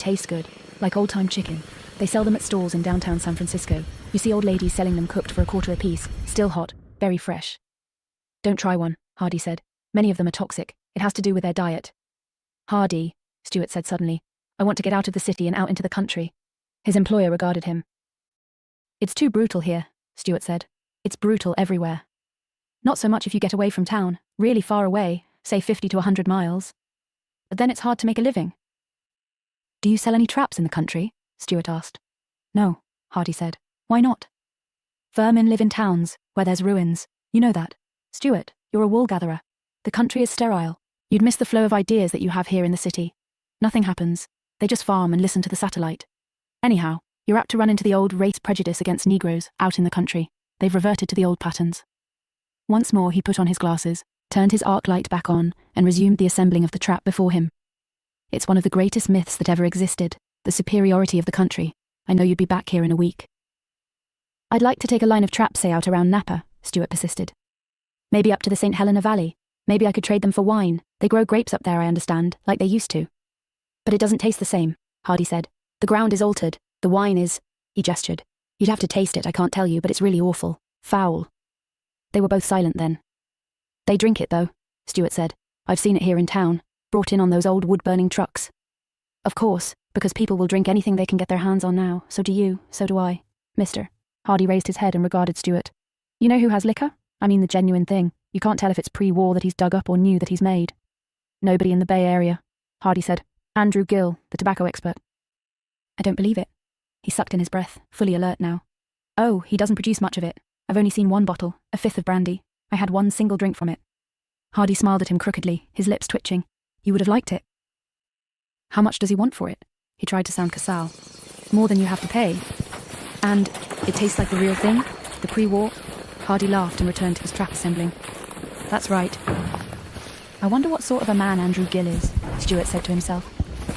Tastes good, like old-time chicken. They sell them at stalls in downtown San Francisco. You see old ladies selling them cooked for $1 apiece, still hot, very fresh. Don't try one, Hardy said. Many of them are toxic. It has to do with their diet. Hardy, Stuart said suddenly. I want to get out of the city and out into the country. His employer regarded him. It's too brutal here, Stuart said. It's brutal everywhere. Not so much if you get away from town, really far away, say 50 to 100 miles. But then it's hard to make a living. Do you sell any traps in the country? Stuart asked. No, Hardy said. Why not? Vermin live in towns, where there's ruins. You know that. Stuart, you're a wool gatherer. The country is sterile. You'd miss the flow of ideas that you have here in the city. Nothing happens. They just farm and listen to the satellite. Anyhow, you're apt to run into the old race prejudice against Negroes out in the country. They've reverted to the old patterns. Once more he put on his glasses, turned his arc light back on, and resumed the assembling of the trap before him. It's one of the greatest myths that ever existed, the superiority of the country. I know you'd be back here in a week. I'd like to take a line of traps, say, out around Napa, Stuart persisted. Maybe up to the St. Helena Valley. Maybe I could trade them for wine. They grow grapes up there, I understand, like they used to. But it doesn't taste the same, Hardy said. The ground is altered. The wine is... He gestured. You'd have to taste it, I can't tell you, but it's really awful. Foul. They were both silent then. They drink it, though, Stuart said. I've seen it here in town, brought in on those old wood-burning trucks. Of course, because people will drink anything they can get their hands on now. So do you, so do I. Mister. Hardy raised his head and regarded Stuart. You know who has liquor? I mean the genuine thing. You can't tell if it's pre-war that he's dug up or new that he's made. Nobody in the Bay Area, Hardy said. Andrew Gill, the tobacco expert. I don't believe it. He sucked in his breath, fully alert now. Oh, he doesn't produce much of it. I've only seen one bottle, a fifth of brandy. I had one single drink from it. Hardy smiled at him crookedly, his lips twitching. You would have liked it. How much does he want for it? He tried to sound Casal. More than you have to pay. And it tastes like the real thing? The pre-war? Hardy laughed and returned to his trap assembling. That's right. I wonder what sort of a man Andrew Gill is, Stuart said to himself.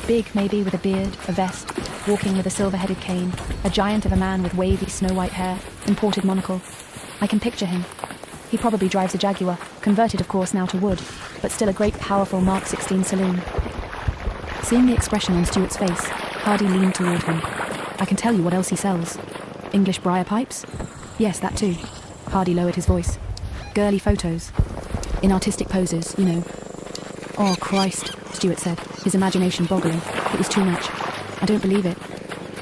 Big, maybe, with a beard, a vest, walking with a silver-headed cane, a giant of a man with wavy snow-white hair, imported monocle. I can picture him. He probably drives a Jaguar, converted of course now to wood, but still a great powerful Mark 16 saloon. Seeing the expression on Stuart's face, Hardy leaned toward him. I can tell you what else he sells. English briar pipes? Yes, that too. Hardy lowered his voice. Girly photos. In artistic poses, you know. Oh, Christ, Stuart said, his imagination boggling. It was too much. I don't believe it.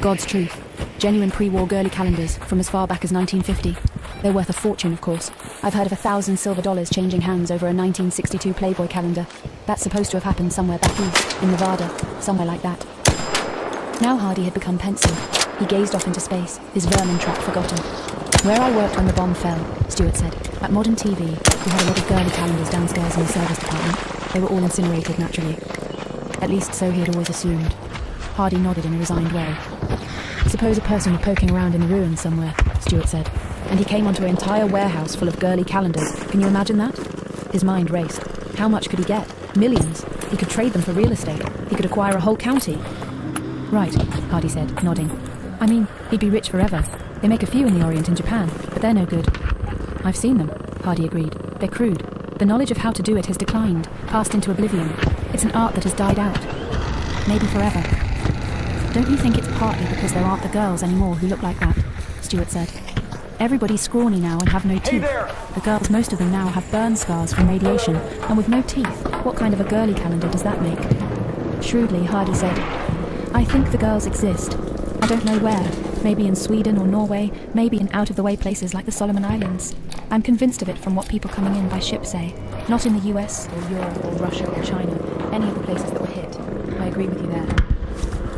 God's truth. Genuine pre-war girly calendars from as far back as 1950. They're worth a fortune, of course. I've heard of $1,000 silver changing hands over a 1962 Playboy calendar. That's supposed to have happened somewhere back east, in Nevada, somewhere like that. Now Hardy had become pensive. He gazed off into space, his vermin trap forgotten. Where I worked when the bomb fell, Stuart said, at Modern TV, we had a lot of girly calendars downstairs in the service department. They were all incinerated, naturally. At least so he had always assumed. Hardy nodded in a resigned way. Suppose a person were poking around in the ruins somewhere, Stuart said, and he came onto an entire warehouse full of girly calendars. Can you imagine that? His mind raced. How much could he get? Millions. He could trade them for real estate. He could acquire a whole county. Right, Hardy said, nodding. I mean, he'd be rich forever. They make a few in the Orient in Japan, but they're no good. I've seen them, Hardy agreed. They're crude. The knowledge of how to do it has declined, passed into oblivion. It's an art that has died out. Maybe forever. Don't you think it's partly because there aren't the girls anymore who look like that? Stuart said. Everybody's scrawny now and have no teeth. The girls, most of them now, have burn scars from radiation, and with no teeth, what kind of a girly calendar does that make? Shrewdly, Hardy said, I think the girls exist. I don't know where. Maybe in Sweden or Norway, maybe in out-of-the-way places like the Solomon Islands. I'm convinced of it from what people coming in by ship say. Not in the US or Europe or Russia or China, any of the places that were hit. I agree with you there.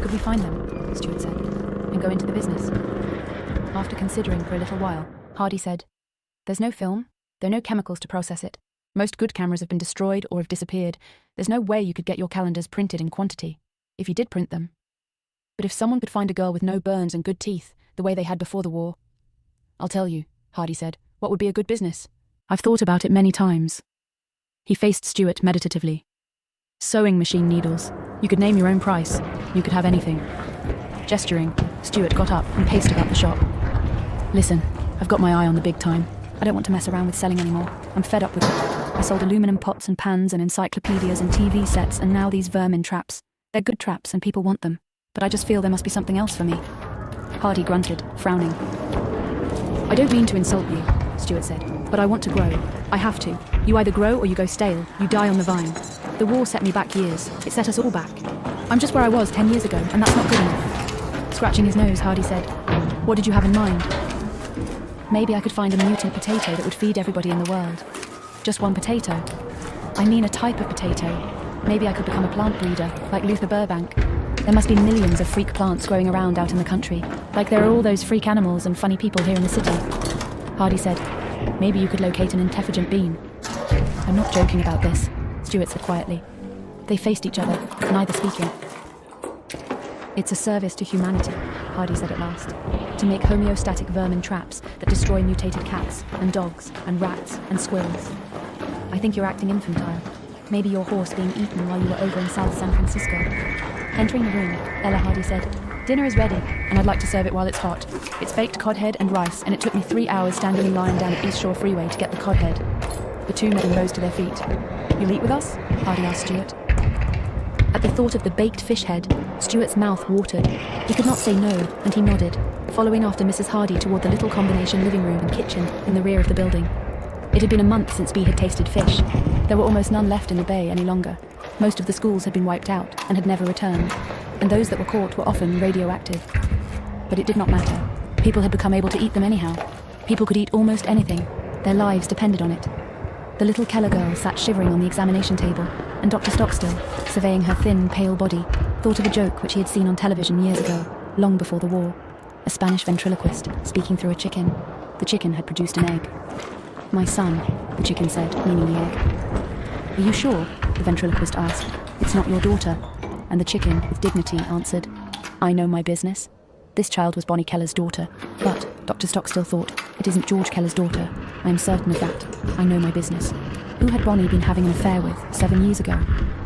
Could we find them, Stuart said, and go into the business? After considering for a little while, Hardy said, There's no film. There are no chemicals to process it. Most good cameras have been destroyed or have disappeared. There's no way you could get your calendars printed in quantity, if you did print them. But if someone could find a girl with no burns and good teeth, the way they had before the war... I'll tell you, Hardy said, what would be a good business? I've thought about it many times. He faced Stuart meditatively. Sewing machine needles. You could name your own price. You could have anything. Gesturing, Stuart got up and paced about the shop. Listen, I've got my eye on the big time. I don't want to mess around with selling anymore. I'm fed up with it. I sold aluminum pots and pans and encyclopedias and TV sets, and now these vermin traps. They're good traps and people want them. but I just feel there must be something else for me. Hardy grunted, frowning. I don't mean to insult you, Stuart said, but I want to grow. I have to. You either grow or you go stale. You die on the vine. The war set me back years. It set us all back. I'm just where I was 10 years ago, and that's not good enough. Scratching his nose, Hardy said, what did you have in mind? Maybe I could find a mutant potato that would feed everybody in the world. Just one potato. I mean a type of potato. Maybe I could become a plant breeder, like Luther Burbank. There must be millions of freak plants growing around out in the country, like there are all those freak animals and funny people here in the city. Hardy said, maybe you could locate an intelligent being. I'm not joking about this, Stuart said quietly. They faced each other, neither speaking. It's a service to humanity, Hardy said at last, to make homeostatic vermin traps that destroy mutated cats and dogs and rats and squirrels. I think you're acting infantile. Maybe your horse being eaten while you were over in South San Francisco. Entering the room, Ella Hardy said, dinner is ready, and I'd like to serve it while it's hot. It's baked cod head and rice, and it took me 3 hours standing in line down at East Shore Freeway to get the cod head. The two men rose to their feet. You'll eat with us? Hardy asked Stuart. At the thought of the baked fish head, Stuart's mouth watered. He could not say no, and he nodded, following after Mrs. Hardy toward the little combination living room and kitchen in the rear of the building. It had been a month since Bea had tasted fish. There were almost none left in the bay any longer. Most of the schools had been wiped out and had never returned, and those that were caught were often radioactive. But it did not matter. People had become able to eat them anyhow. People could eat almost anything. Their lives depended on it. The little Keller girl sat shivering on the examination table, and Dr. Stockstill, surveying her thin, pale body, thought of a joke which he had seen on television years ago, long before the war. A Spanish ventriloquist speaking through a chicken. The chicken had produced an egg. My son, the chicken said, meaning the egg. Are you sure? The ventriloquist asked. It's not your daughter. And the chicken, with dignity, answered, I know my business. This child was Bonnie Keller's daughter, but, Dr. Stockstill thought, it isn't George Keller's daughter. I am certain of that. I know my business. Who had Bonnie been having an affair with 7 years ago?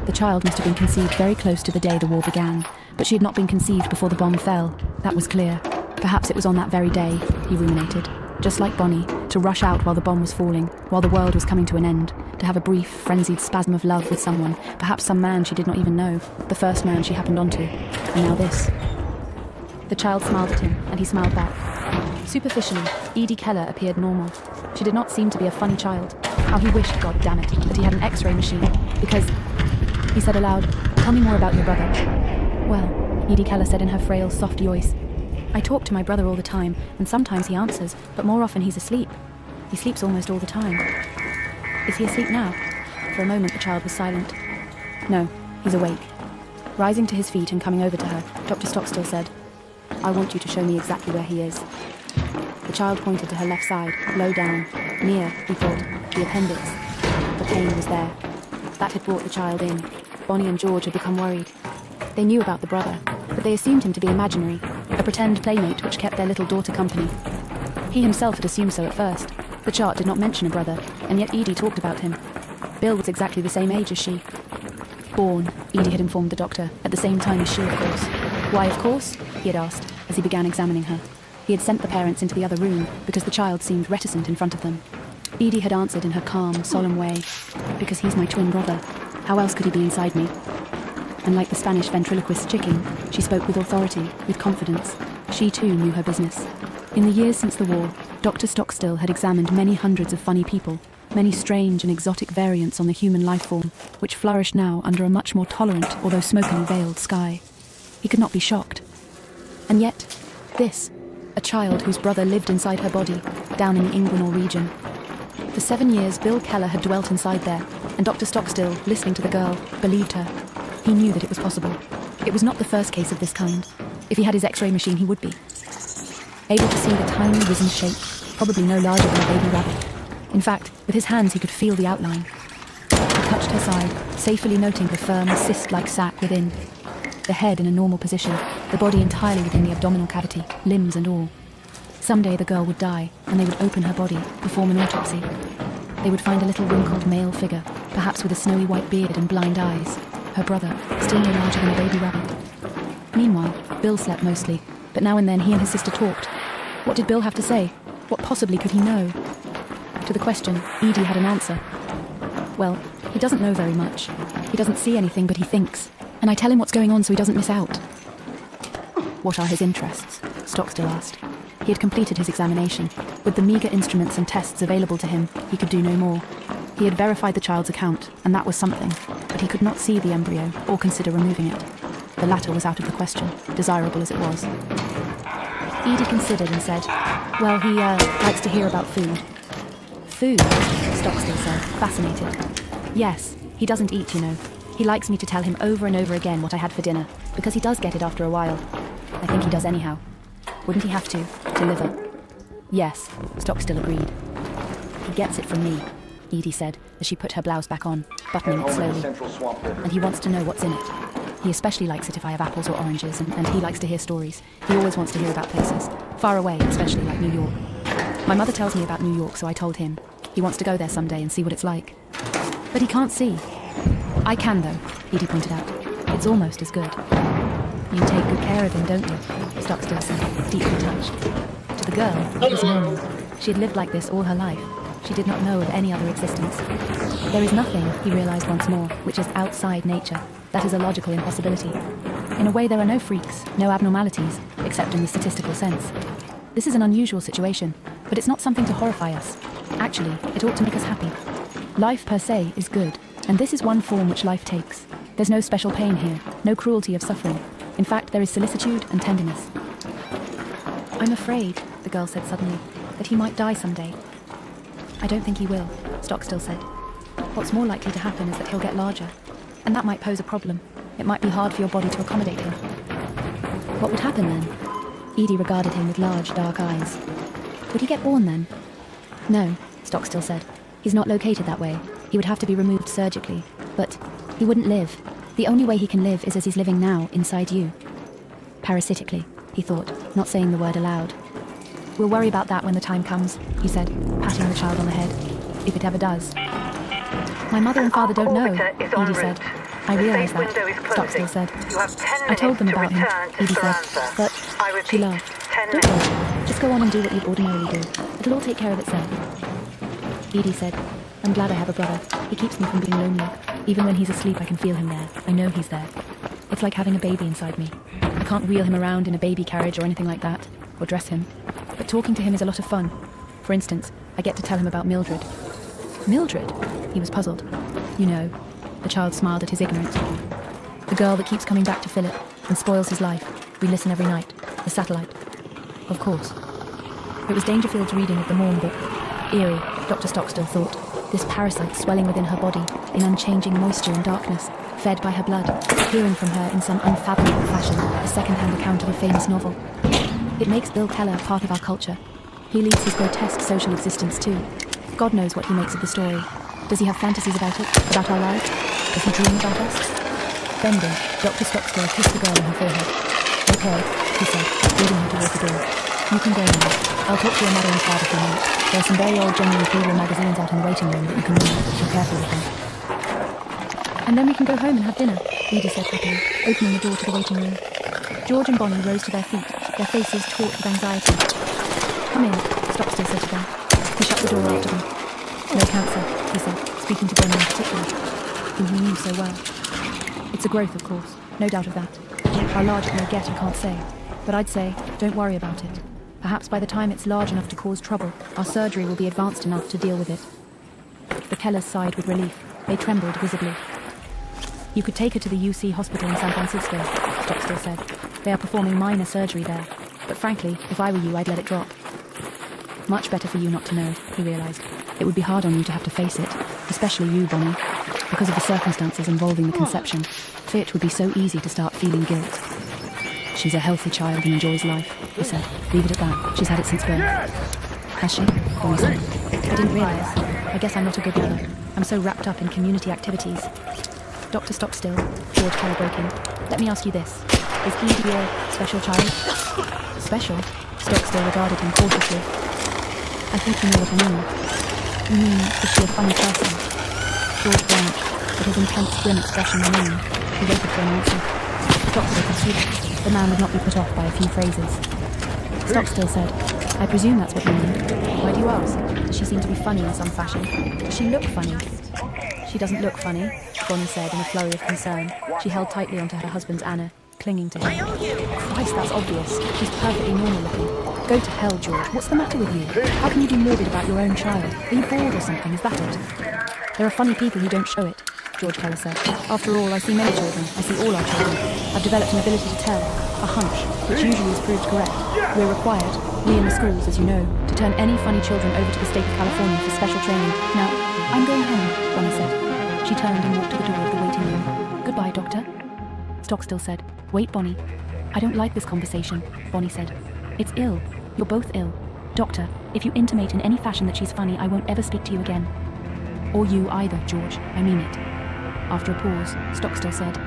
The child must have been conceived very close to the day the war began, but she had not been conceived before the bomb fell. That was clear. Perhaps it was on that very day, he ruminated. Just like Bonnie, to rush out while the bomb was falling, while the world was coming to an end, to have a brief, frenzied spasm of love with someone, perhaps some man she did not even know, the first man she happened onto. And now this. The child smiled at him, and he smiled back. Superficially, Edie Keller appeared normal. She did not seem to be a funny child. How he wished, God damn it, that he had an X-ray machine, because... He said aloud, tell me more about your brother. Well, Edie Keller said in her frail, soft voice, I talk to my brother all the time, and sometimes he answers, but more often he's asleep. He sleeps almost all the time. Is he asleep now? For a moment the child was silent. No, he's awake. Rising to his feet and coming over to her, Dr. Stockstill said, I want you to show me exactly where he is. The child pointed to her left side, low down, near, he thought, the appendix. The pain was there. That had brought the child in. Bonnie and George had become worried. They knew about the brother, but they assumed him to be imaginary, a pretend playmate which kept their little daughter company. He himself had assumed so at first. The chart did not mention a brother, and yet Edie talked about him. Bill was exactly the same age as she. Born, Edie had informed the doctor, at the same time as she, of course. Why, of course? He had asked, as he began examining her. He had sent the parents into the other room, because the child seemed reticent in front of them. Edie had answered in her calm, solemn way, because he's my twin brother. How else could he be inside me? And like the Spanish ventriloquist chicken, she spoke with authority, with confidence. She too knew her business. In the years since the war, Dr. Stockstill had examined many hundreds of funny people, many strange and exotic variants on the human life form, which flourished now under a much more tolerant, although smokily veiled sky. He could not be shocked. And yet, this, a child whose brother lived inside her body, down in the Ingwenor region. For 7 years, Bill Keller had dwelt inside there, and Dr. Stockstill, listening to the girl, believed her. He knew that it was possible. It was not the first case of this kind. If he had his X-ray machine, he would be. Able to see the tiny, wizened shape, probably no larger than a baby rabbit. In fact, with his hands he could feel the outline. He touched her side, safely noting the firm, cyst-like sac within. The head in a normal position, the body entirely within the abdominal cavity, limbs and all. Someday the girl would die, and they would open her body, perform an autopsy. They would find a little wrinkled male figure, perhaps with a snowy white beard and blind eyes. Her brother, still no larger than a baby rabbit. Meanwhile, Bill slept mostly, but now and then he and his sister talked. What did Bill have to say? What possibly could he know? To the question, Edie had an answer. Well, he doesn't know very much. He doesn't see anything, but he thinks. And I tell him what's going on so he doesn't miss out. What are his interests? Stockstill asked. He had completed his examination. With the meagre instruments and tests available to him, he could do no more. He had verified the child's account, and that was something, but he could not see the embryo or consider removing it. The latter was out of the question, desirable as it was. Edie considered and said, well, he likes to hear about food. Food? Stockstill said, fascinated. Yes, he doesn't eat, you know. He likes me to tell him over and over again what I had for dinner, because he does get it after a while. I think he does anyhow. Wouldn't he have to deliver? Yes, Stockstill agreed. He gets it from me, Edie said, as she put her blouse back on, buttoning it slowly. And he wants to know what's in it. He especially likes it if I have apples or oranges, and he likes to hear stories. He always wants to hear about places, far away, especially like New York. My mother tells me about New York, so I told him. He wants to go there someday and see what it's like. But he can't see. I can, though, Edie pointed out. It's almost as good. You take good care of him, don't you? Stockstill said, deeply touched. To the girl, it was normal. She had lived like this all her life. She did not know of any other existence. There is nothing, he realized once more, which is outside nature. That is a logical impossibility. In a way, there are no freaks, no abnormalities, except in the statistical sense. This is an unusual situation, but it's not something to horrify us. Actually, it ought to make us happy. Life per se is good, and this is one form which life takes. There's no special pain here, no cruelty of suffering. In fact, there is solicitude and tenderness. I'm afraid, the girl said suddenly, that he might die someday. I don't think he will, Stockstill said. What's more likely to happen is that he'll get larger, and that might pose a problem. It might be hard for your body to accommodate him. What would happen then? Edie regarded him with large, dark eyes. Would he get born then? No, Stockstill said. He's not located that way. He would have to be removed surgically. But he wouldn't live. The only way he can live is as he's living now, inside you. Parasitically, he thought, not saying the word aloud. We'll worry about that when the time comes, he said, patting the child on the head. If it ever does. My mother and father don't know, Edie said. I realise that, Stockstill said. I told them about him, Edie said. But, she laughed. Don't worry, just go on and do what you'd ordinarily do. It'll all take care of itself. Edie said, I'm glad I have a brother. He keeps me from being lonely. Even when he's asleep, I can feel him there. I know he's there. It's like having a baby inside me. I can't wheel him around in a baby carriage or anything like that, or dress him. But talking to him is a lot of fun. For instance, I get to tell him about Mildred. Mildred? He was puzzled. You know, the child smiled at his ignorance. The girl that keeps coming back to Philp and spoils his life. We listen every night. The satellite. Of course. It was Dangerfield's reading of the Morn book. Eerie, Dr. Stockstill thought. This parasite swelling within her body, in unchanging moisture and darkness, fed by her blood, hearing from her in some unfathomable fashion a second-hand account of a famous novel. It makes Bill Keller part of our culture. He leads his grotesque social existence too. God knows what he makes of the story. Does he have fantasies about it, about our lives? Does he dream about us? Bending, Dr. Stockstill kissed the girl on her forehead. Okay, he said, leading her towards the door. You can go now. I'll talk to your mother and father for a minute. There are some very old genuine imperial magazines out in the waiting room that you can read. Be careful with them. And then we can go home and have dinner, Edie said happily, opening the door to the waiting room. George and Bonnie rose to their feet, their faces taut with anxiety. Come in, Stockstill said to them. He shut the door after them. No cancer, he said, speaking to Bonnie in particular, whom he knew so well. It's a growth, of course, no doubt of that. How large it may get, I can't say. But I'd say, don't worry about it. Perhaps by the time it's large enough to cause trouble, our surgery will be advanced enough to deal with it. The Kellers sighed with relief. They trembled visibly. You could take her to the UC hospital in San Francisco, Stockstill said. They are performing minor surgery there. But frankly, if I were you, I'd let it drop. Much better for you not to know, he realised. It would be hard on you to have to face it, especially you, Bonnie. Because of the circumstances involving the conception, it would be so easy to start feeling guilt. She's a healthy child and enjoys life, he said. Leave it at that. She's had it since birth. Has she? Bonnie said. I didn't realise. I guess I'm not a good mother. I'm so wrapped up in community activities. Dr. Stockstill, George Keller broke in. Let me ask you this. Is Edie a special child? Special? Stockstill regarded him cautiously. I think you know what I mean. You mean, is she a funny person? George blanched, but his intense, grim expression remained. He waited for an answer. Stockstill could see that. The man would not be put off by a few phrases. Stockstill said, I presume that's what you mean. Why do you ask? Does she seem to be funny in some fashion? Does she look funny? She doesn't look funny, Bonnie said in a flurry of concern. She held tightly onto her husband's Anna. clinging to him. Christ, that's obvious. She's perfectly normal looking. Go to hell, George. What's the matter with you? How can you be morbid about your own child? Are you bored or something? Is that it? There are funny people who don't show it, George Keller said. After all, I see many children. I see all our children. I've developed an ability to tell, a hunch, which usually is proved correct. We're required, we in the schools, as you know, to turn any funny children over to the state of California for special training. Now, I'm going home, Bonnie said. She turned and walked to the door of the waiting room. Goodbye, Doctor. Stockstill said. Wait, Bonnie. I don't like this conversation, Bonnie said. It's ill. You're both ill. Doctor, if you intimate in any fashion that she's funny, I won't ever speak to you again. Or you either, George. I mean it. After a pause, Stockstill said,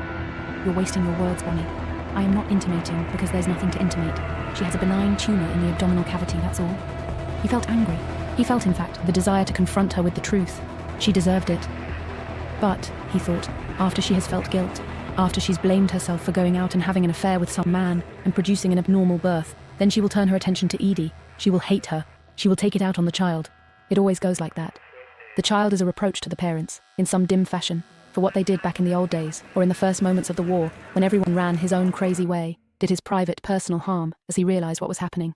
You're wasting your words, Bonnie. I am not intimating because there's nothing to intimate. She has a benign tumour in the abdominal cavity, that's all. He felt angry. He felt, in fact, the desire to confront her with the truth. She deserved it. But, he thought, after she has felt guilt, after she's blamed herself for going out and having an affair with some man and producing an abnormal birth, then she will turn her attention to Edie. She will hate her. She will take it out on the child. It always goes like that. The child is a reproach to the parents, in some dim fashion, for what they did back in the old days, or in the first moments of the war, when everyone ran his own crazy way, did his private, personal harm, as he realized what was happening.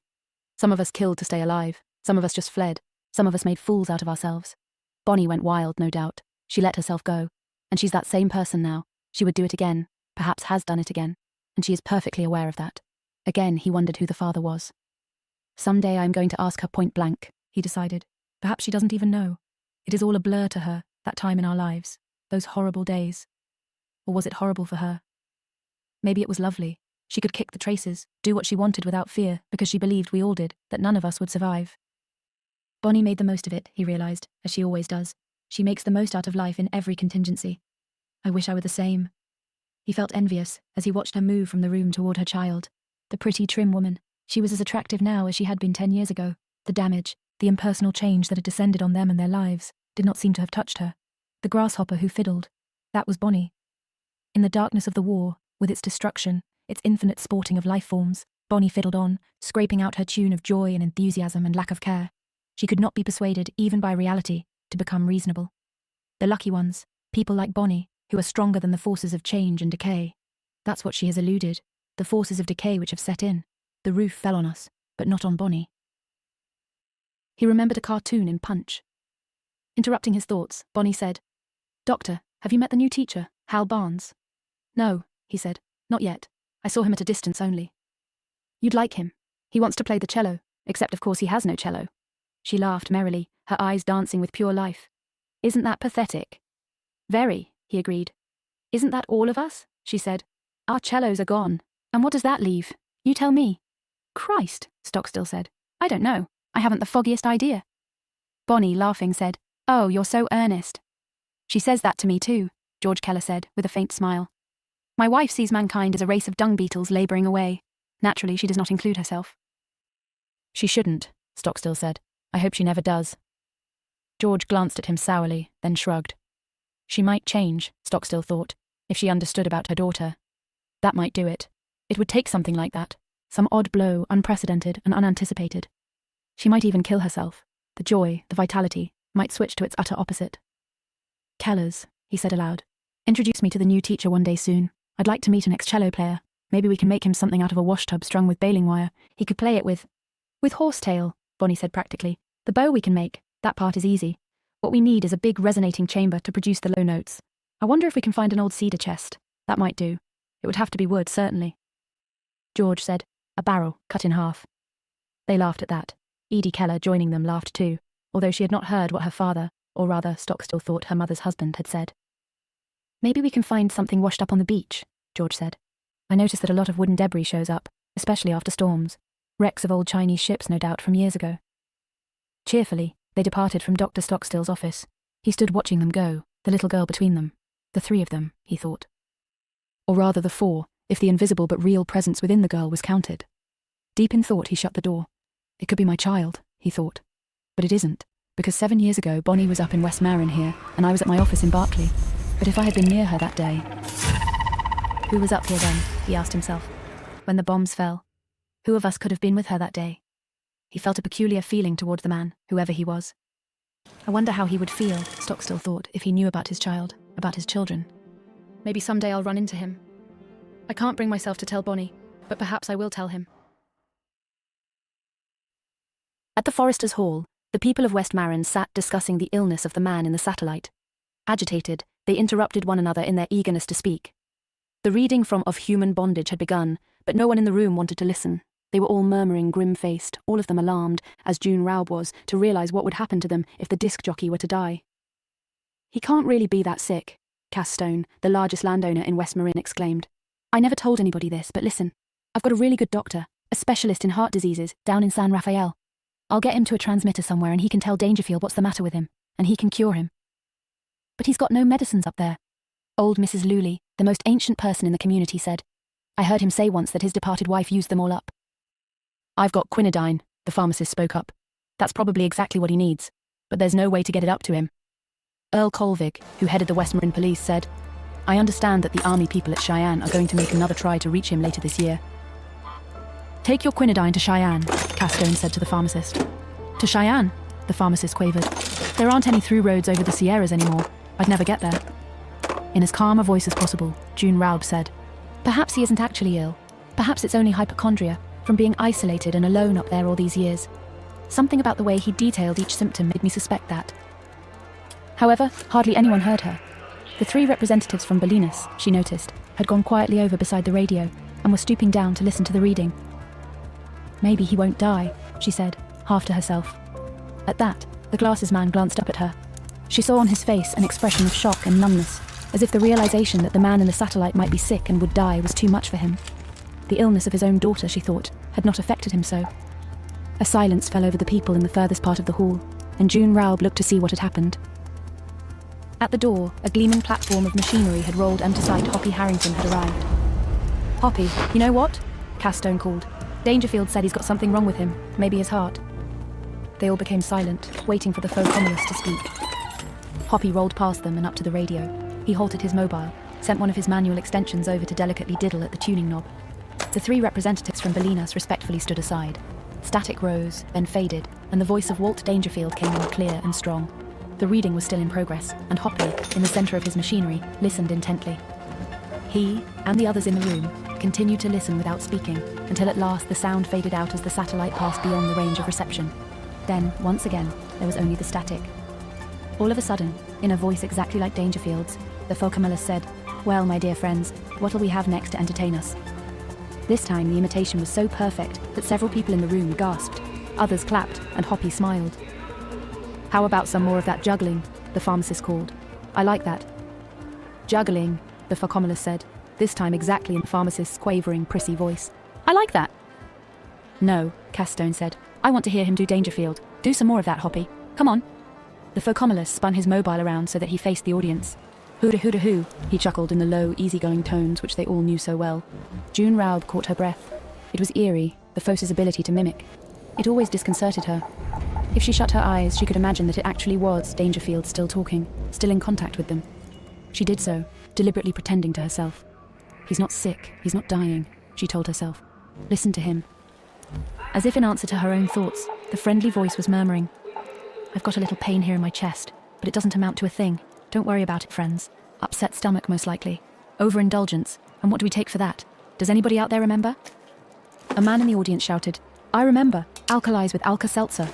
Some of us killed to stay alive. Some of us just fled. Some of us made fools out of ourselves. Bonnie went wild, no doubt. She let herself go. And she's that same person now. She would do it again, perhaps has done it again. And she is perfectly aware of that. Again, he wondered who the father was. Someday I'm going to ask her point blank, he decided. Perhaps she doesn't even know. It is all a blur to her, that time in our lives, those horrible days. Or was it horrible for her? Maybe it was lovely. She could kick the traces, do what she wanted without fear, because she believed we all did, that none of us would survive. Bonnie made the most of it, he realized, as she always does. She makes the most out of life in every contingency. I wish I were the same. He felt envious as he watched her move from the room toward her child. The pretty, trim woman. She was as attractive now as she had been 10 years ago. The damage, the impersonal change that had descended on them and their lives, did not seem to have touched her. The grasshopper who fiddled. That was Bonnie. In the darkness of the war, with its destruction, its infinite sporting of life forms, Bonnie fiddled on, scraping out her tune of joy and enthusiasm and lack of care. She could not be persuaded, even by reality, to become reasonable. The lucky ones, people like Bonnie, who are stronger than the forces of change and decay. That's what she has eluded, the forces of decay which have set in. The roof fell on us, but not on Bonnie. He remembered a cartoon in Punch. Interrupting his thoughts, Bonnie said, Doctor, have you met the new teacher, Hal Barnes? No, he said, not yet. I saw him at a distance only. You'd like him. He wants to play the cello, except of course he has no cello. She laughed merrily, her eyes dancing with pure life. Isn't that pathetic? Very, he agreed. Isn't that all of us? She said. Our cellos are gone. And what does that leave? You tell me. Christ, Stockstill said. I don't know. I haven't the foggiest idea. Bonnie, laughing, said, Oh, you're so earnest. She says that to me too, George Keller said, with a faint smile. My wife sees mankind as a race of dung beetles labouring away. Naturally, she does not include herself. She shouldn't, Stockstill said. I hope she never does. George glanced at him sourly, then shrugged. She might change, Stockstill thought, if she understood about her daughter. That might do it. It would take something like that. Some odd blow, unprecedented and unanticipated. She might even kill herself. The joy, the vitality, might switch to its utter opposite. Kellers, he said aloud. Introduce me to the new teacher one day soon. I'd like to meet an ex-cello player. Maybe we can make him something out of a washtub strung with baling wire. He could play it with horsetail, Bonnie said practically. The bow we can make. That part is easy. What we need is a big resonating chamber to produce the low notes. I wonder if we can find an old cedar chest. That might do. It would have to be wood, certainly. George said, a barrel, cut in half. They laughed at that. Edie Keller, joining them, laughed too, although she had not heard what her father, or rather Stockstill thought her mother's husband, had said. Maybe we can find something washed up on the beach, George said. I noticed that a lot of wooden debris shows up, especially after storms. Wrecks of old Chinese ships, no doubt, from years ago. Cheerfully, they departed from Dr. Stockstill's office. He stood watching them go, the little girl between them. The three of them, he thought. Or rather the four, if the invisible but real presence within the girl was counted. Deep in thought, he shut the door. It could be my child, he thought. But it isn't, because 7 years ago Bonnie was up in West Marin here, and I was at my office in Berkeley. But if I had been near her that day... Who was up here then, he asked himself, when the bombs fell? Who of us could have been with her that day? He felt a peculiar feeling toward the man, whoever he was. I wonder how he would feel, Stockstill thought, if he knew about his child, about his children. Maybe someday I'll run into him. I can't bring myself to tell Bonnie, but perhaps I will tell him. At the Foresters' Hall, the people of West Marin sat discussing the illness of the man in the satellite. Agitated, they interrupted one another in their eagerness to speak. The reading from Of Human Bondage had begun, but no one in the room wanted to listen. They were all murmuring, grim-faced, all of them alarmed, as June Raub was, to realize what would happen to them if the disc jockey were to die. "He can't really be that sick," Cass Stone, the largest landowner in West Marin, exclaimed. "I never told anybody this, but listen. I've got a really good doctor, a specialist in heart diseases, down in San Rafael. I'll get him to a transmitter somewhere and he can tell Dangerfield what's the matter with him, and he can cure him." "But he's got no medicines up there," old Mrs. Luley, the most ancient person in the community, said. "I heard him say once that his departed wife used them all up." "I've got quinidine," the pharmacist spoke up. "That's probably exactly what he needs, but there's no way to get it up to him." Earl Colvig, who headed the West Marin police, said, "I understand that the army people at Cheyenne are going to make another try to reach him later this year." "Take your quinidine to Cheyenne," Cass Stone said to the pharmacist. "To Cheyenne?" the pharmacist quavered. "There aren't any through roads over the Sierras anymore. I'd never get there." In as calm a voice as possible, June Raub said, "Perhaps he isn't actually ill. Perhaps it's only hypochondria, from being isolated and alone up there all these years. Something about the way he detailed each symptom made me suspect that." However, hardly anyone heard her. The 3 representatives from Bolinas, she noticed, had gone quietly over beside the radio and were stooping down to listen to the reading. "Maybe he won't die," she said, half to herself. At that, the glasses man glanced up at her. She saw on his face an expression of shock and numbness, as if the realization that the man in the satellite might be sick and would die was too much for him. The illness of his own daughter, she thought, had not affected him so. A silence fell over the people in the furthest part of the hall, and June Raub looked to see what had happened. At the door, a gleaming platform of machinery had rolled, and to sight Hoppy Harrington had arrived. "Hoppy, you know what?" Cass Stone called. "Dangerfield said he's got something wrong with him, maybe his heart." They all became silent, waiting for the faux communist to speak. Hoppy rolled past them and up to the radio. He halted his mobile, sent one of his manual extensions over to delicately diddle at the tuning knob. The 3 representatives from Bolinas respectfully stood aside. Static rose, then faded, and the voice of Walt Dangerfield came in clear and strong. The reading was still in progress, and Hoppy, in the center of his machinery, listened intently. He, and the others in the room, continued to listen without speaking, until at last the sound faded out as the satellite passed beyond the range of reception. Then, once again, there was only the static. All of a sudden, in a voice exactly like Dangerfield's, the Philp said, "Well, my dear friends, what'll we have next to entertain us?" This time the imitation was so perfect that several people in the room gasped. Others clapped, and Hoppy smiled. "How about some more of that juggling?" the pharmacist called. "I like that." "Juggling," the Philp said, this time exactly in the pharmacist's quavering, prissy voice. "I like that." "No," Cass Stone said. "I want to hear him do Dangerfield. Do some more of that, Hoppy. Come on." The Philp spun his mobile around so that he faced the audience. "Hoo-da-hoo-da-hoo," he chuckled in the low, easygoing tones which they all knew so well. June Raub caught her breath. It was eerie, the Philp's ability to mimic. It always disconcerted her. If she shut her eyes, she could imagine that it actually was Dangerfield still talking, still in contact with them. She did so, deliberately pretending to herself. "He's not sick, he's not dying," she told herself. "Listen to him." As if in answer to her own thoughts, the friendly voice was murmuring, "I've got a little pain here in my chest, but it doesn't amount to a thing. Don't worry about it, friends. Upset stomach, most likely. Overindulgence, and what do we take for that? Does anybody out there remember?" A man in the audience shouted, "I remember. Alkalis with Alka-Seltzer."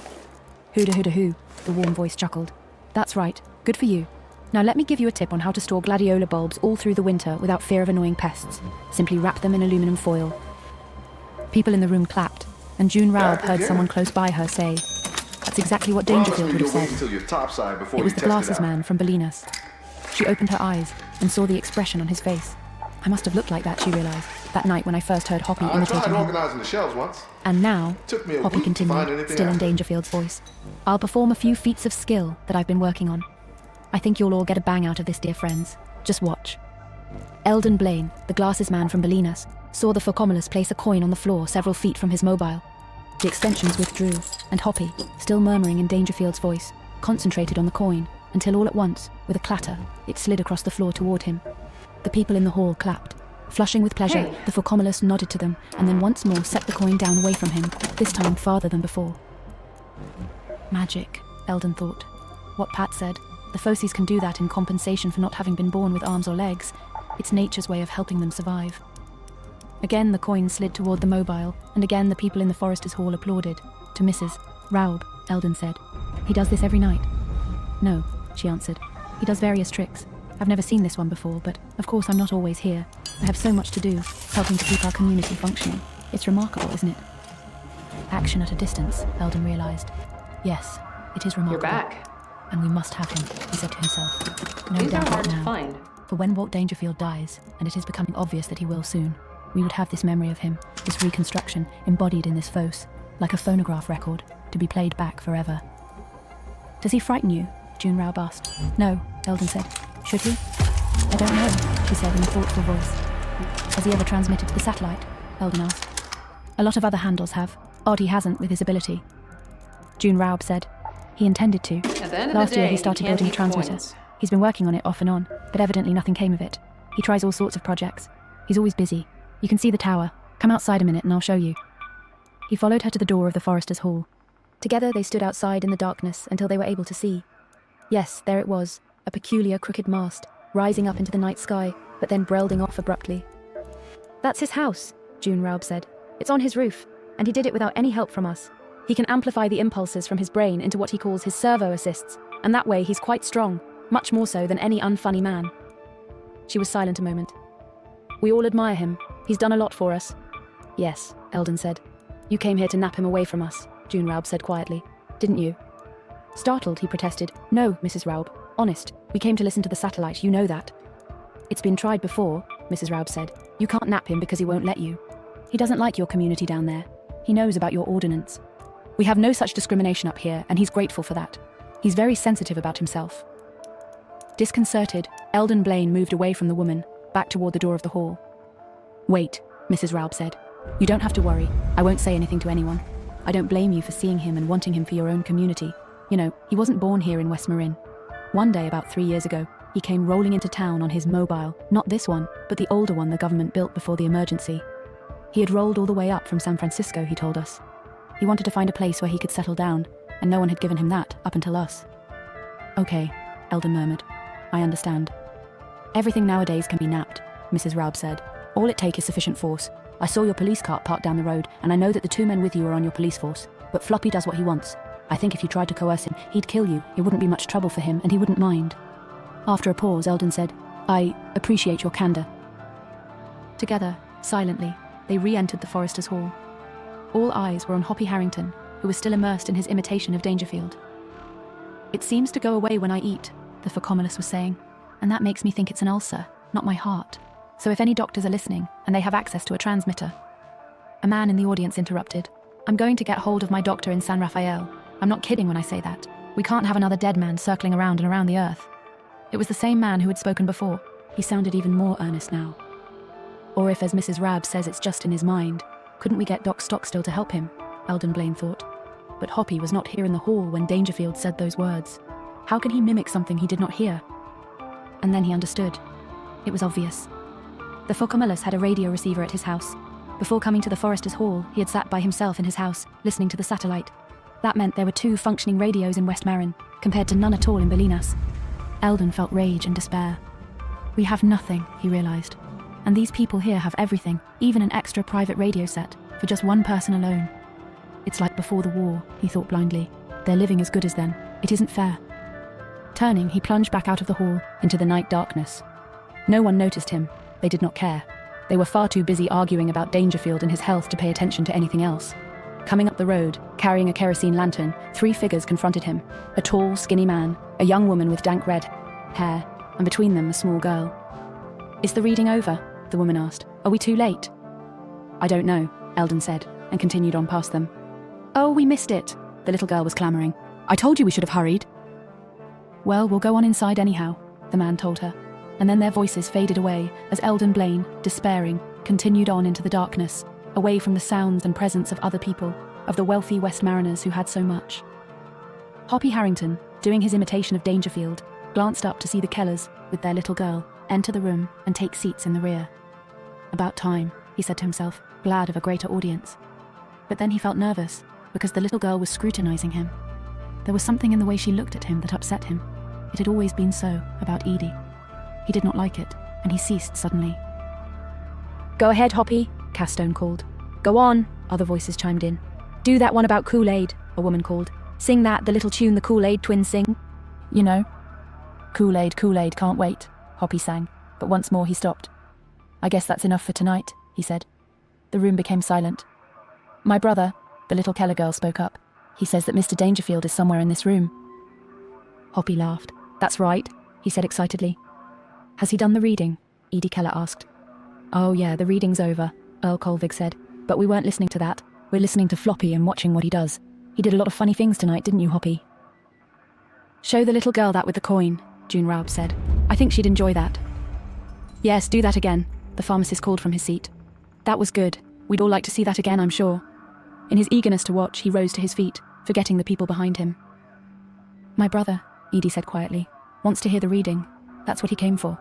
"Hoo-da-hoo-da-hoo," the warm voice chuckled. "That's right. Good for you. Now let me give you a tip on how to store gladiola bulbs all through the winter without fear of annoying pests. Simply wrap them in aluminum foil." People in the room clapped, and June Raub heard someone close by her say, "That's exactly what Dangerfield would have said." It was the glasses man from Bolinas. She opened her eyes and saw the expression on his face. I must have looked like that, she realized, that night when I first heard Hoppy imitating him. The shelves once. "And now," Hoppy continued, still in Dangerfield's voice, "I'll perform a few feats of skill that I've been working on. I think you'll all get a bang out of this, dear friends. Just watch." Eldon Blaine, the glasses man from Bolinas, saw the Philp place a coin on the floor several feet from his mobile. The extensions withdrew, and Hoppy, still murmuring in Dangerfield's voice, concentrated on the coin, until all at once, with a clatter, it slid across the floor toward him. The people in the hall clapped. Flushing with pleasure, the Philp nodded to them, and then once more set the coin down away from him, this time farther than before. Magic, Eldon thought. What Pat said, the Phocies can do that in compensation for not having been born with arms or legs. It's nature's way of helping them survive. Again the coin slid toward the mobile, and again the people in the Foresters' Hall applauded. To Mrs. Raub, Eldon said, "He does this every night?" "No," she answered. "He does various tricks. I've never seen this one before, but of course I'm not always here. I have so much to do, helping to keep our community functioning. It's remarkable, isn't it?" Action at a distance, Eldon realised. Yes, it is remarkable. You're back. And we must have him, he said to himself. No These doubt are hard now. to find. For when Walt Dangerfield dies, and it is becoming obvious that he will soon, we would have this memory of him, this reconstruction, embodied in this phos, like a phonograph record, to be played back forever. "Does he frighten you?" June Raub asked. "No," Eldon said. "Should he?" "I don't know," she said in a thoughtful voice. "Has he ever transmitted to the satellite?" Eldon asked. "A lot of other handles have. Odd he hasn't with his ability." June Raub said. "He intended to. Last year he started building a transmitter. He's been working on it off and on, but evidently nothing came of it. He tries all sorts of projects. He's always busy. You can see the tower. Come outside a minute and I'll show you." He followed her to the door of the Foresters' Hall. Together they stood outside in the darkness until they were able to see. Yes, there it was, a peculiar crooked mast, rising up into the night sky, but then brelding off abruptly. "That's his house," June Raub said. "It's on his roof, and he did it without any help from us. He can amplify the impulses from his brain into what he calls his servo assists, and that way he's quite strong, much more so than any unfunny man." She was silent a moment. "We all admire him. He's done a lot for us." "Yes," Eldon said. "You came here to nap him away from us," June Raub said quietly. "Didn't you?" Startled, he protested. "No, Mrs. Raub. Honest, we came to listen to the satellite, you know that." "It's been tried before," Mrs. Raub said. "You can't nap him because he won't let you. He doesn't like your community down there. He knows about your ordinance. We have no such discrimination up here, and he's grateful for that. He's very sensitive about himself." Disconcerted, Eldon Blaine moved away from the woman, back toward the door of the hall. "Wait," Mrs. Raub said. "You don't have to worry. I won't say anything to anyone. I don't blame you for seeing him and wanting him for your own community. You know, he wasn't born here in West Marin. One day, about 3 years ago, he came rolling into town on his mobile, not this one, but the older one the government built before the emergency. He had rolled all the way up from San Francisco, he told us. He wanted to find a place where he could settle down, and no one had given him that up until us." "Okay," Eldon murmured. "I understand." "Everything nowadays can be napped," Mrs. Raub said. "All it takes is sufficient force. I saw your police cart parked down the road, and I know that the 2 men with you are on your police force. But Floppy does what he wants. I think if you tried to coerce him, he'd kill you. It wouldn't be much trouble for him, and he wouldn't mind." After a pause, Eldon said, "I appreciate your candor." Together, silently, they re-entered the Foresters' Hall. All eyes were on Hoppy Harrington, who was still immersed in his imitation of Dangerfield. "It seems to go away when I eat," the Phocomulus was saying, "and that makes me think it's an ulcer, not my heart. So if any doctors are listening, and they have access to a transmitter..." A man in the audience interrupted. "I'm going to get hold of my doctor in San Rafael. I'm not kidding when I say that. We can't have another dead man circling around and around the earth." It was the same man who had spoken before. He sounded even more earnest now. Or if, as Mrs. Rabb says, it's just in his mind, couldn't we get Doc Stockstill to help him? Eldon Blaine thought. But Hoppy was not here in the hall when Dangerfield said those words. How can he mimic something he did not hear? And then he understood. It was obvious. The Phocomulus had a radio receiver at his house. Before coming to the Foresters' Hall, he had sat by himself in his house, listening to the satellite. That meant there were 2 functioning radios in West Marin, compared to none at all in Bolinas. Eldon felt rage and despair. We have nothing, he realised. And these people here have everything, even an extra private radio set, for just one person alone. It's like before the war, he thought blindly. They're living as good as then. It isn't fair. Turning, he plunged back out of the hall, into the night darkness. No one noticed him. They did not care. They were far too busy arguing about Dangerfield and his health to pay attention to anything else. Coming up the road, carrying a kerosene lantern, 3 figures confronted him. A tall, skinny man, a young woman with dank red hair, and between them a small girl. Is the reading over? The woman asked. Are we too late? I don't know, Eldon said, and continued on past them. Oh, we missed it, the little girl was clamouring. I told you we should have hurried. Well, we'll go on inside anyhow, the man told her, and then their voices faded away as Eldon Blaine, despairing, continued on into the darkness, away from the sounds and presence of other people, of the wealthy West Mariners who had so much. Hoppy Harrington, doing his imitation of Dangerfield, glanced up to see the Kellers, with their little girl, enter the room and take seats in the rear. About time, he said to himself, glad of a greater audience. But then he felt nervous, because the little girl was scrutinising him. There was something in the way she looked at him that upset him. It had always been so, about Edie. He did not like it, and he ceased suddenly. Go ahead, Hoppy, Castone called. Go on, other voices chimed in. Do that one about Kool-Aid, a woman called. Sing that, the little tune the Kool-Aid twins sing. You know. Kool-Aid, Kool-Aid, can't wait, Hoppy sang, but once more he stopped. I guess that's enough for tonight, he said. The room became silent. My brother, the little Keller girl spoke up. He says that Mr. Dangerfield is somewhere in this room. Hoppy laughed. That's right, he said excitedly. Has he done the reading? Edie Keller asked. Oh yeah, the reading's over, Earl Colvig said. But we weren't listening to that. We're listening to Floppy and watching what he does. He did a lot of funny things tonight, didn't you, Hoppy? Show the little girl that with the coin, June Raub said. I think she'd enjoy that. Yes, do that again, the pharmacist called from his seat. That was good. We'd all like to see that again, I'm sure. In his eagerness to watch, he rose to his feet, forgetting the people behind him. My brother, Edie said quietly, wants to hear the reading. That's what he came for.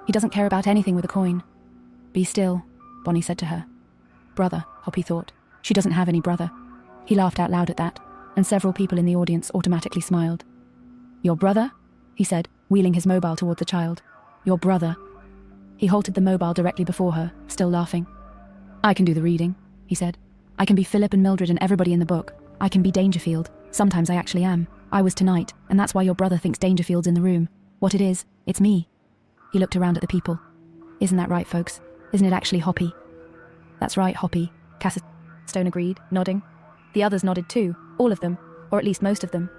He doesn't care about anything with a coin. Be still, Bonnie said to her. Brother, Hoppy thought. She doesn't have any brother. He laughed out loud at that, and several people in the audience automatically smiled. Your brother? He said, wheeling his mobile toward the child. Your brother. He halted the mobile directly before her, still laughing. I can do the reading, he said. I can be Philip and Mildred and everybody in the book. I can be Dangerfield. Sometimes I actually am. I was tonight, and that's why your brother thinks Dangerfield's in the room. What it is, it's me. He looked around at the people. Isn't that right, folks? Isn't it actually Hoppy? That's right, Hoppy, Castone agreed, nodding. The others nodded too, all of them, or at least most of them.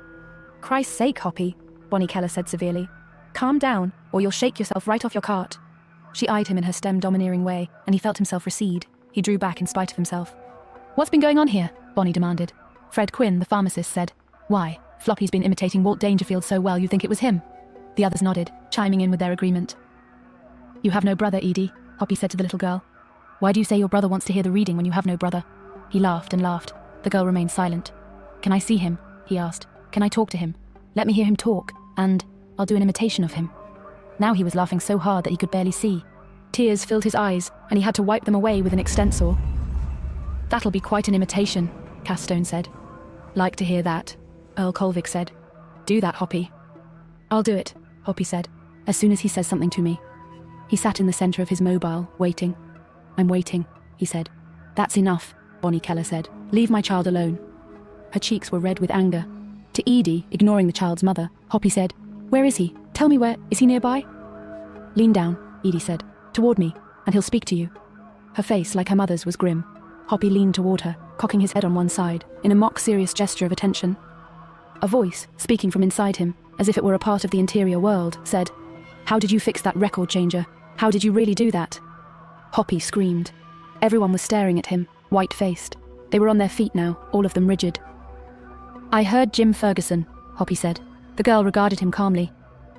Christ's sake, Hoppy, Bonnie Keller said severely. Calm down, or you'll shake yourself right off your cart. She eyed him in her domineering way, and he felt himself recede. He drew back in spite of himself. What's been going on here? Bonnie demanded. Fred Quinn, the pharmacist, said. Why, Floppy's been imitating Walt Dangerfield so well you think it was him? The others nodded, chiming in with their agreement. You have no brother, Edie, Hoppy said to the little girl. Why do you say your brother wants to hear the reading when you have no brother? He laughed and laughed. The girl remained silent. Can I see him? He asked. Can I talk to him? Let me hear him talk, and I'll do an imitation of him. Now he was laughing so hard that he could barely see. Tears filled his eyes, and he had to wipe them away with an extensor. That'll be quite an imitation, Castone said. Like to hear that, Earl Colvig said. Do that, Hoppy. I'll do it, Hoppy said, as soon as he says something to me. He sat in the center of his mobile, waiting. I'm waiting, he said. That's enough, Bonnie Keller said. Leave my child alone. Her cheeks were red with anger. To Edie, ignoring the child's mother, Hoppy said, Where is he? Tell me where. Is he nearby? Lean down, Edie said, toward me, and he'll speak to you. Her face, like her mother's, was grim. Hoppy leaned toward her, cocking his head on one side, in a mock-serious gesture of attention. A voice, speaking from inside him, as if it were a part of the interior world, said, How did you fix that record changer? How did you really do that? Hoppy screamed. Everyone was staring at him, white-faced. They were on their feet now, all of them rigid. I heard Jim Ferguson, Hoppy said. The girl regarded him calmly.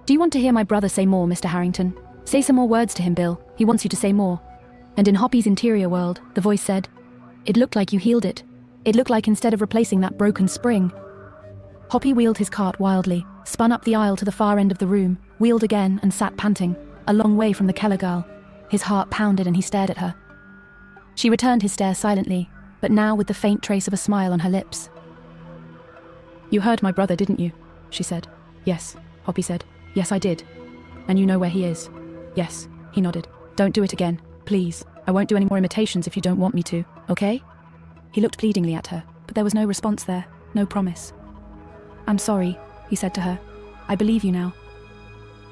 Do you want to hear my brother say more, Mr. Harrington? Say some more words to him, Bill. He wants you to say more. And in Hoppy's interior world, the voice said, It looked like you healed it. It looked like instead of replacing that broken spring. Hoppy wheeled his cart wildly, spun up the aisle to the far end of the room, wheeled again and sat panting, a long way from the Keller girl. His heart pounded and he stared at her. She returned his stare silently, but now with the faint trace of a smile on her lips. You heard my brother, didn't you? She said. Yes, Hoppy said. Yes, I did. And you know where he is? Yes, he nodded. Don't do it again, please. I won't do any more imitations if you don't want me to, okay? He looked pleadingly at her, but there was no response there, no promise. I'm sorry, he said to her. I believe you now.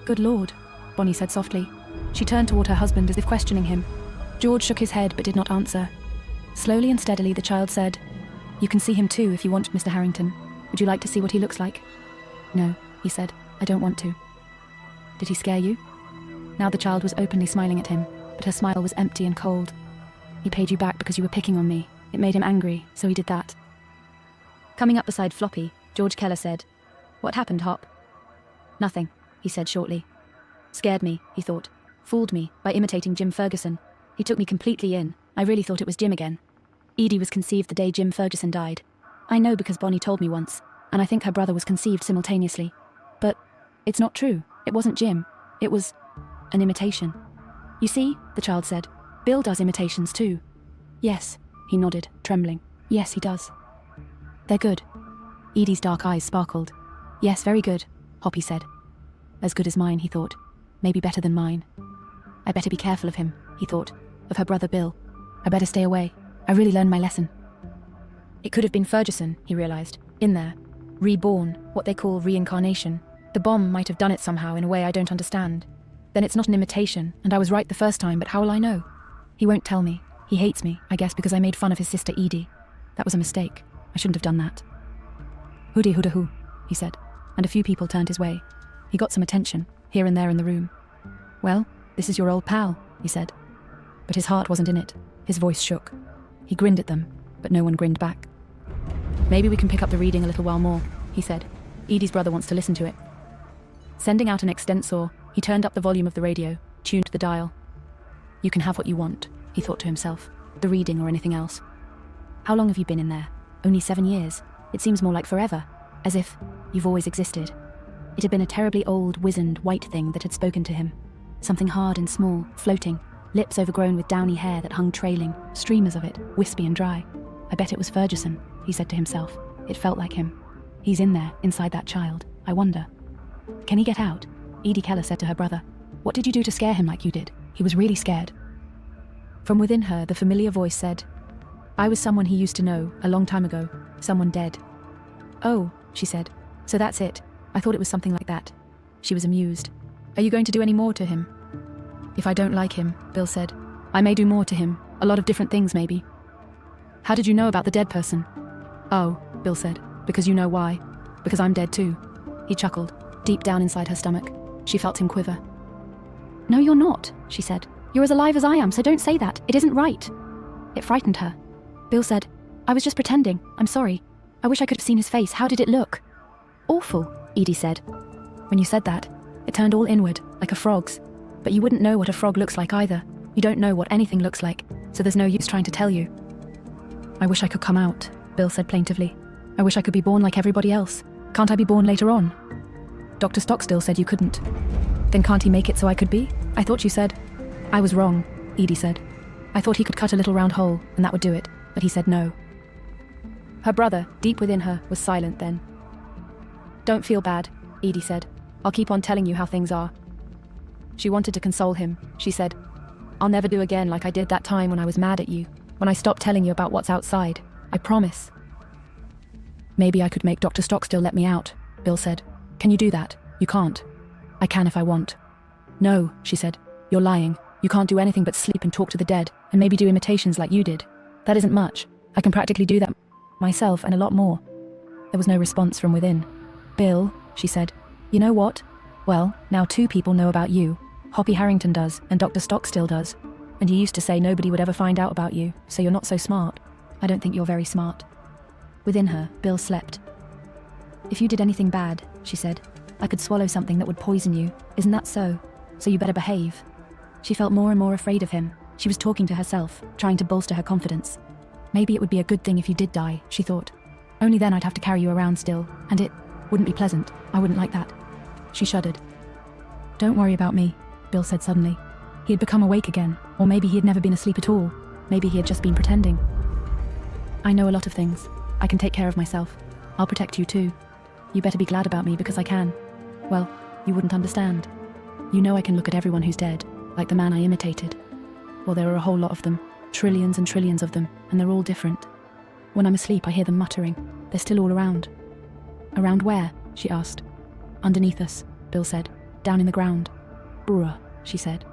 Good Lord, Bonnie said softly. She turned toward her husband as if questioning him. George shook his head but did not answer. Slowly and steadily the child said, You can see him too if you want, Mr. Harrington. Would you like to see what he looks like? No, he said. I don't want to. Did he scare you? Now the child was openly smiling at him, but her smile was empty and cold. He paid you back because you were picking on me. It made him angry, so he did that. Coming up beside Floppy, George Keller said, What happened, Hop? Nothing, he said shortly. Scared me, he thought. Fooled me by imitating Jim Ferguson. He took me completely in. I really thought it was Jim again. Edie was conceived the day Jim Ferguson died. I know because Bonnie told me once, and I think her brother was conceived simultaneously. But it's not true. It wasn't Jim. It was an imitation. You see, the child said, Bill does imitations too. Yes, he nodded, trembling. Yes, he does. They're good. Edie's dark eyes sparkled. Yes, very good, Hoppy said. As good as mine, he thought. Maybe better than mine. I better be careful of him, he thought, of her brother Bill. I better stay away. I really learned my lesson. It could have been Ferguson, he realized. In there. Reborn, what they call reincarnation. The bomb might have done it somehow in a way I don't understand. Then it's not an imitation, and I was right the first time, but how will I know? He won't tell me. He hates me, I guess because I made fun of his sister Edie. That was a mistake. I shouldn't have done that. Hoodie hooda hoo, he said, and a few people turned his way. He got some attention, here and there in the room. Well, this is your old pal, he said. But his heart wasn't in it. His voice shook. He grinned at them, but no one grinned back. Maybe we can pick up the reading a little while more, he said. Edie's brother wants to listen to it. Sending out an extensor, he turned up the volume of the radio, tuned the dial. You can have what you want, he thought to himself, the reading or anything else. How long have you been in there? Only 7 years. It seems more like forever, as if you've always existed. It had been a terribly old, wizened, white thing that had spoken to him. Something hard and small, floating, lips overgrown with downy hair that hung trailing, streamers of it, wispy and dry. I bet it was Ferguson, he said to himself. It felt like him. He's in there, inside that child. I wonder. Can he get out? Edie Keller said to her brother. What did you do to scare him like you did? He was really scared. From within her, the familiar voice said, I was someone he used to know, a long time ago. Someone dead. Oh, she said. So that's it. I thought it was something like that. She was amused. Are you going to do any more to him? If I don't like him, Bill said, I may do more to him. A lot of different things, maybe. How did you know about the dead person? Oh, Bill said, because you know why. Because I'm dead too. He chuckled, deep down inside her stomach. She felt him quiver. No, you're not, she said. You're as alive as I am, so don't say that. It isn't right. It frightened her. Bill said, I was just pretending. I'm sorry. I wish I could have seen his face. How did it look? Awful, Edie said. When you said that, it turned all inward, like a frog's. But you wouldn't know what a frog looks like either. You don't know what anything looks like, so there's no use trying to tell you. I wish I could come out, Bill said plaintively. I wish I could be born like everybody else. Can't I be born later on? Dr. Stockstill said you couldn't. Then can't he make it so I could be? I thought you said. I was wrong, Edie said. I thought he could cut a little round hole, and that would do it, but he said no. Her brother, deep within her, was silent then. Don't feel bad, Edie said. I'll keep on telling you how things are. She wanted to console him. She said, I'll never do again like I did that time when I was mad at you, when I stopped telling you about what's outside. I promise. Maybe I could make Dr. Stockstill let me out, Bill said. Can you do that? You can't. I can if I want. No, she said. You're lying. You can't do anything but sleep and talk to the dead, and maybe do imitations like you did. That isn't much. I can practically do that myself and a lot more. There was no response from within. Bill, she said. You know what? Well, now 2 people know about you. Hoppy Harrington does, and Dr. Stockstill does. And you used to say nobody would ever find out about you, so you're not so smart. I don't think you're very smart. Within her, Bill slept. If you did anything bad, she said, I could swallow something that would poison you. Isn't that so? So you better behave. She felt more and more afraid of him. She was talking to herself, trying to bolster her confidence. Maybe it would be a good thing if you did die, she thought. Only then I'd have to carry you around still, and it wouldn't be pleasant. I wouldn't like that. She shuddered. Don't worry about me, Bill said suddenly. He had become awake again, or maybe he had never been asleep at all. Maybe he had just been pretending. I know a lot of things. I can take care of myself. I'll protect you too. You better be glad about me because I can. Well, you wouldn't understand. You know I can look at everyone who's dead, like the man I imitated. Well, there are a whole lot of them, trillions and trillions of them, and they're all different. When I'm asleep, I hear them muttering. They're still all around. Around where? She asked. Underneath us, Bill said. Down in the ground. Bruh, she said.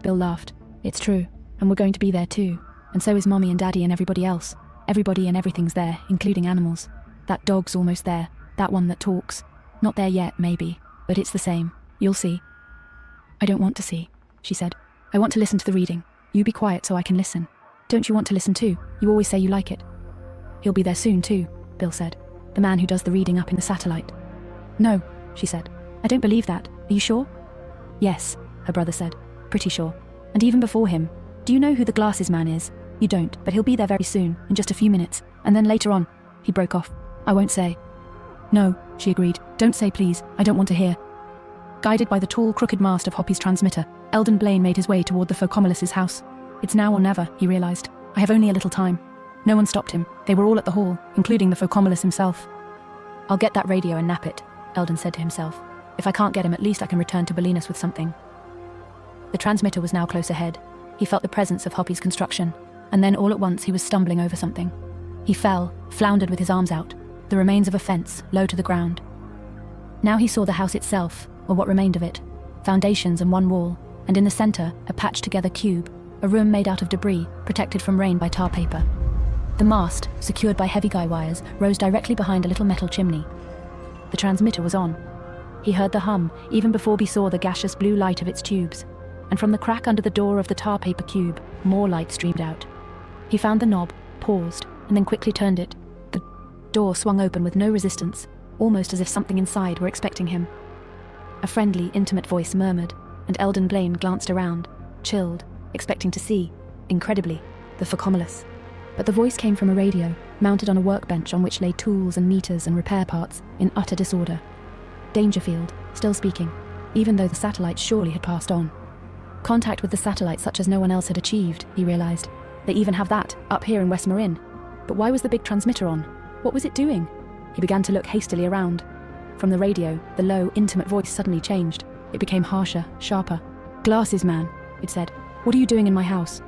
Bill laughed. It's true, and we're going to be there too. And so is Mommy and Daddy and everybody else. Everybody and everything's there, including animals. That dog's almost there, that one that talks. Not there yet, maybe, but it's the same. You'll see. I don't want to see, she said. I want to listen to the reading. You be quiet so I can listen. Don't you want to listen too? You always say you like it. He'll be there soon too, Bill said. The man who does the reading up in the satellite. No, she said. I don't believe that. Are you sure? Yes, her brother said. Pretty sure. And even before him. Do you know who the glasses man is? You don't, but he'll be there very soon, in just a few minutes. And then later on, he broke off. I won't say. No, she agreed. Don't say please. I don't want to hear. Guided by the tall, crooked mast of Hoppy's transmitter, Eldon Blaine made his way toward the Philp house. It's now or never, he realized. I have only a little time. No one stopped him. They were all at the hall, including the Philp himself. I'll get that radio and nap it, Eldon said to himself. If I can't get him, at least I can return to Bolinas with something. The transmitter was now close ahead. He felt the presence of Hoppy's construction. and then all at once he was stumbling over something. He fell, floundered with his arms out, the remains of a fence, low to the ground. Now he saw the house itself, or what remained of it, foundations and one wall, and in the centre, a patched-together cube, a room made out of debris, protected from rain by tar paper. The mast, secured by heavy guy wires, rose directly behind a little metal chimney. The transmitter was on. He heard the hum, even before he saw the gaseous blue light of its tubes, and from the crack under the door of the tar paper cube, more light streamed out. He found the knob, paused, and then quickly turned it. The door swung open with no resistance, almost as if something inside were expecting him. A friendly, intimate voice murmured, and Eldon Blaine glanced around, chilled, expecting to see, incredibly, the Phocomulus. But the voice came from a radio, mounted on a workbench on which lay tools and meters and repair parts, in utter disorder. Dangerfield, still speaking, even though the satellite surely had passed on. Contact with the satellite such as no one else had achieved, he realized. They even have that, up here in West Marin. But why was the big transmitter on? What was it doing? He began to look hastily around. From the radio, the low, intimate voice suddenly changed. It became harsher, sharper. "Glasses, man," it said. "What are you doing in my house?"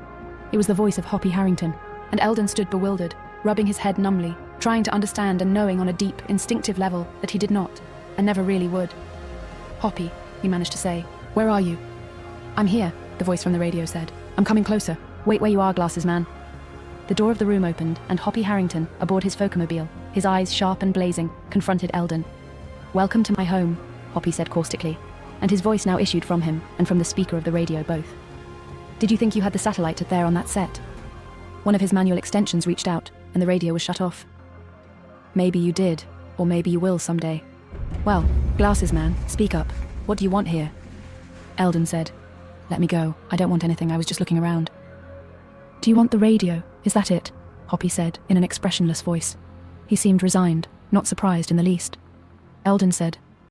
It was the voice of Hoppy Harrington, and Eldon stood bewildered, rubbing his head numbly, trying to understand and knowing on a deep, instinctive level that he did not, and never really would. "Hoppy," he managed to say, "where are you?" "I'm here," the voice from the radio said. "I'm coming closer. Wait where you are, Glasses man." The door of the room opened, and Hoppy Harrington, aboard his Phocomobile, his eyes sharp and blazing, confronted Eldon. "Welcome to my home," Hoppy said caustically, and his voice now issued from him and from the speaker of the radio both. "Did you think you had the satellite there on that set?" One of his manual extensions reached out, and the radio was shut off. "Maybe you did, or maybe you will someday." "Well, Glasses man, speak up. What do you want here?" Eldon said, "Let me go. I don't want anything. I was just looking around." "Do you want the radio? Is that it?" Hoppy said, in an expressionless voice. He seemed resigned, not surprised in the least. Eldon said,